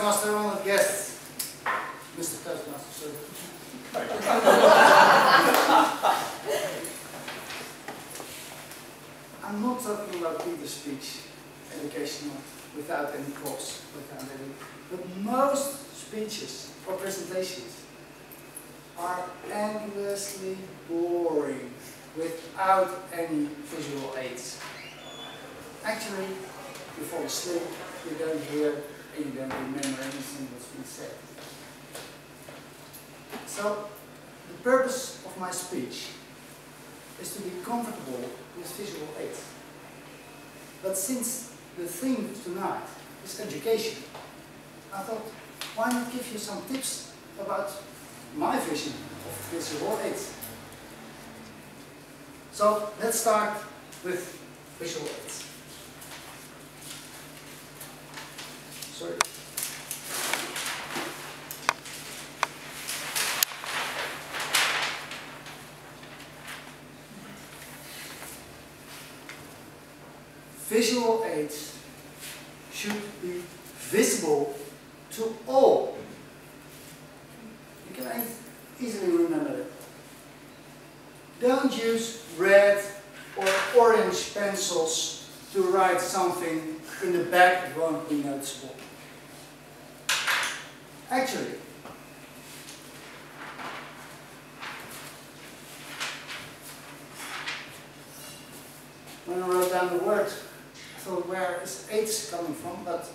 Toastmaster on the guest. Mr. Toastmaster, sorry. I'm not talking about Peter's speech, educational, without any course, but most speeches or presentations are endlessly boring without any visual aids. Actually, you fall asleep, you don't hear, and you don't remember anything that's been said. So, the purpose of my speech is to be comfortable with visual aids. But since the theme tonight is education, I thought, why not give you some tips about my vision of visual aids? So, let's start with visual aids. Sorry. Visual aids should be visible to all. You can easily remember it. Don't use red or orange pencils to write something in the back that won't be noticeable. Actually, when I wrote down the word, I thought, where is aids coming from? But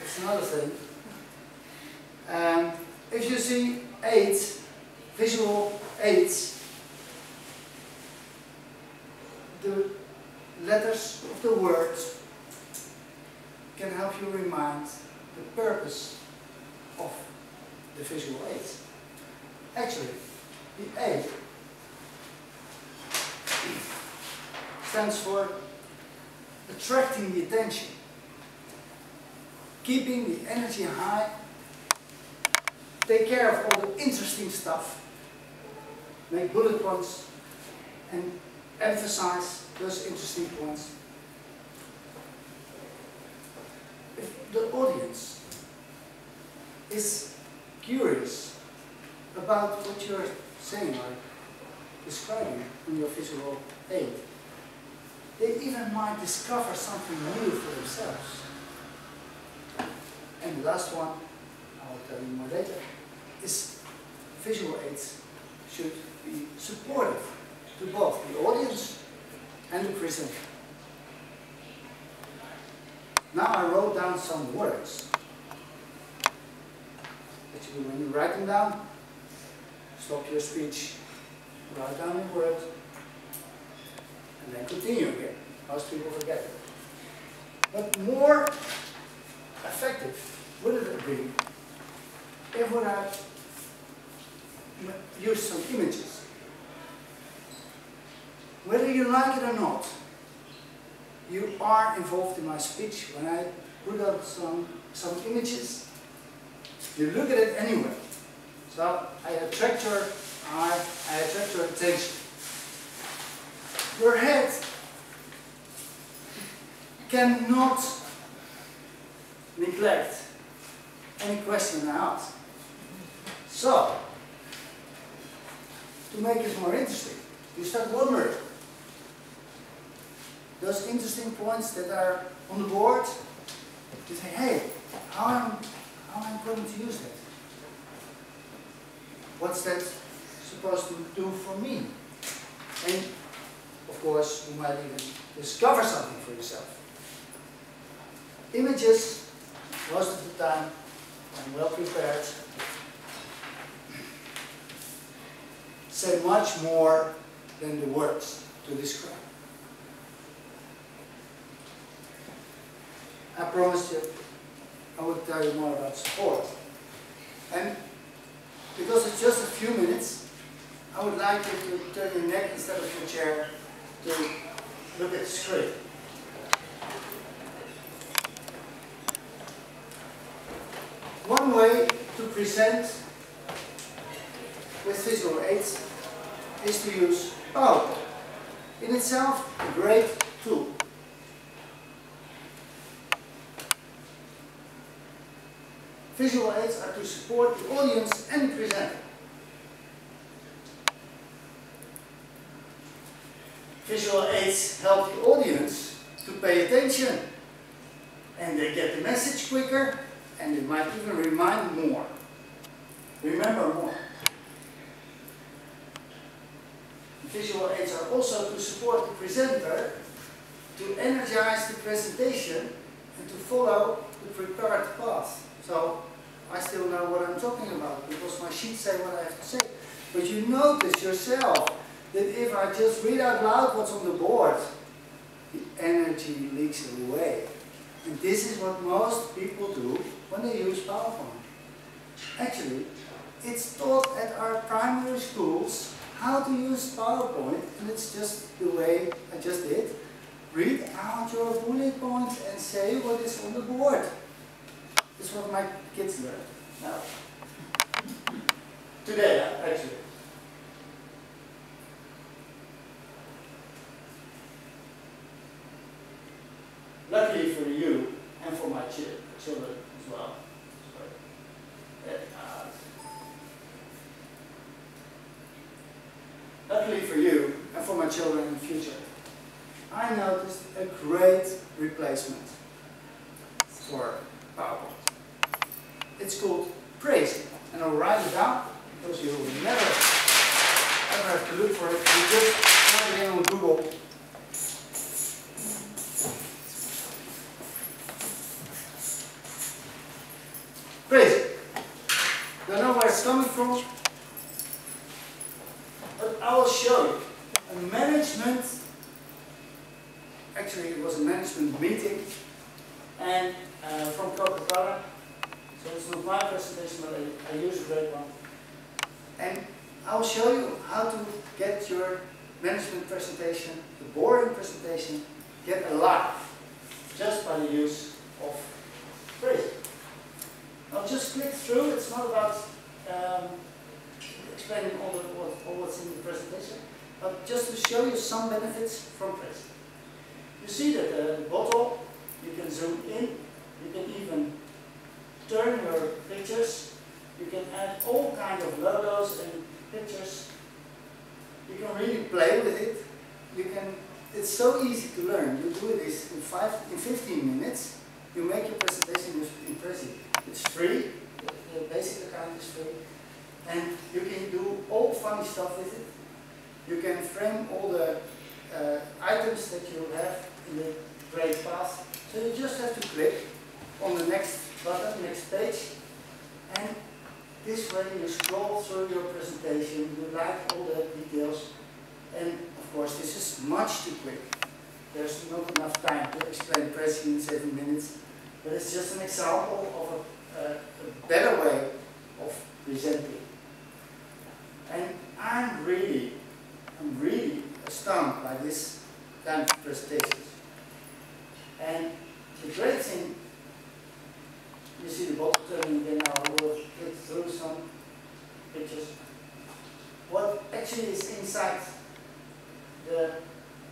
it's another thing. If you see aids, visual aids, the letters of the word can help you remind the purpose of the visual aids. Actually, the A stands for attracting the attention, keeping the energy high, take care of all the interesting stuff, make bullet points and emphasize those interesting points. If the audience is curious about what you're saying or describing in your visual aid, they even might discover something new for themselves. And the last one, I'll tell you more later, is visual aids should be supportive to both the audience and the presenter. Now I wrote down some words. Actually, when you write them down, stop your speech, write down a word, and then continue again. Most people forget it. But more effective would it be if we had used some images. Whether you like it or not, you are involved in my speech. When I put up some images, you look at it anyway. So I attract your eye, I attract your attention. Your head cannot neglect any question I ask. So, to make it more interesting, you start wondering. Those interesting points that are on the board, you say, hey, how am I going to use that? What's that supposed to do for me? And of course, you might even discover something for yourself. Images, most of the time, when well prepared, say much more than the words to describe. I promised you I would tell you more about support. And because it's just a few minutes, I would like you to turn your neck instead of your chair to look at the screen. One way to present with visual aids is to use PowerPoint. In itself, a great tool. Visual aids are to support the audience and the presenter. Visual aids help the audience to pay attention, and they get the message quicker, and they might even remember more. Visual aids are also to support the presenter to energize the presentation and to follow the prepared path. So I still know what I'm talking about because my sheets say what I have to say. But you notice yourself that if I just read out loud what's on the board, the energy leaks away. And this is what most people do when they use PowerPoint. Actually, it's taught at our primary schools how to use PowerPoint, and it's just the way I just did. Read out your bullet points and say what is on the board. This is what my kids learn now. Today, actually. Luckily for you and for my children as well. Luckily for you and for my children in the future, I noticed a great replacement for PowerPoint. It's called praising, and I'll write it down because you will never ever have to look for it. You just type it in on Google. Praising. Don't know where it's coming from, but I will show you. A management, actually it was a management meeting, and from Coca-Cola. So it's not my presentation, but I use a great one. And I'll show you how to get your management presentation, the boring presentation, get alive, just by the use of praising. I'll just click through. It's not about explaining all what's in the presentation, but just to show you some benefits from praising. You see that the bottle, you can zoom in, you can even turn your pictures, you can add all kinds of logos and pictures. You can really play with it. It's so easy to learn. You do this in 15 minutes. You make your presentation in praising. It's free, the basic account is free, and you can do all funny stuff with it. You can frame all the items that you have in the great path. So you just have to click on the next button, next page, and this way you scroll through your presentation, you like all the details, and of course this is much too quick. There's not enough time to explain praising in 7 minutes, but it's just an example of a better way of presenting. And I'm really astounded by this kind of presentations. And the great thing, you see the bottom turning again now, I will click through some pictures. What actually is inside the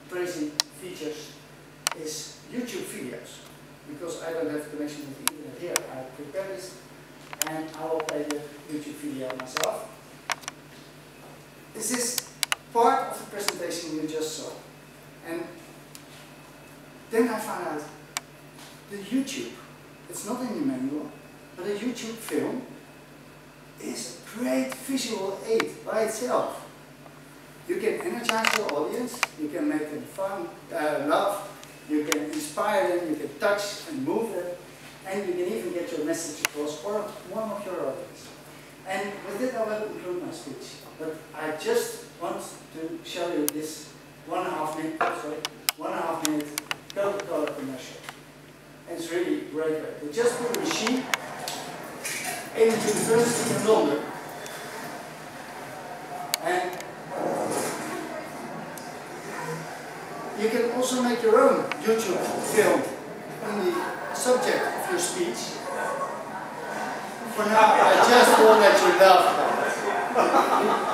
praising features is YouTube videos. Because I don't have connection with the internet here, I prepared this and I will play the YouTube video myself. This is part of the presentation you just saw. And then I found out the YouTube, it's not in the manual, but a YouTube film is a great visual aid by itself. You can energize your audience, you can make them fun, laugh, you can inspire them, you can touch and move them, and you can even get your message across or one of your audience. And with it I will conclude my speech. But I just want to show you this 1.5 minute Coca-Cola commercial. And it's really great. They just put a machine in the university in London. And you can also make your own YouTube film on the subject of your speech. For now, I just won't let you laugh about it.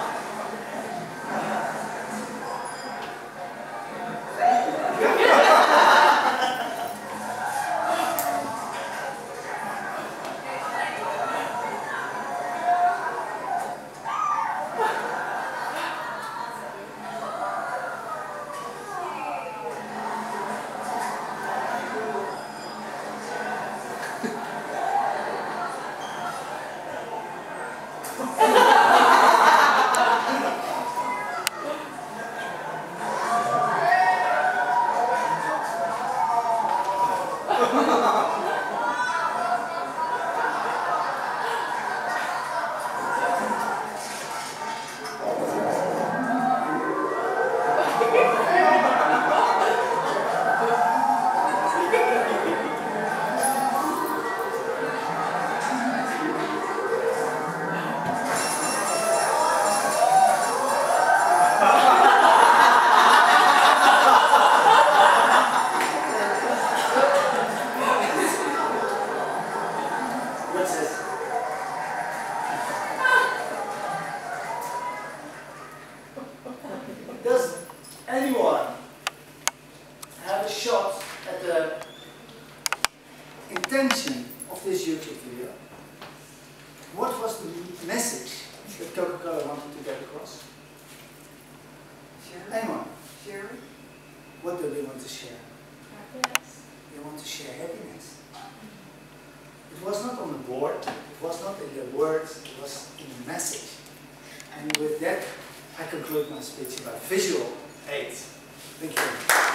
Coca-Cola wanted to get across? Sharing. Anyone? Sharing. What do they want to share? Happiness. They want to share happiness. It was not on the board, it was not in the words, it was in the message. And with that, I conclude my speech about visual aids. Thank you.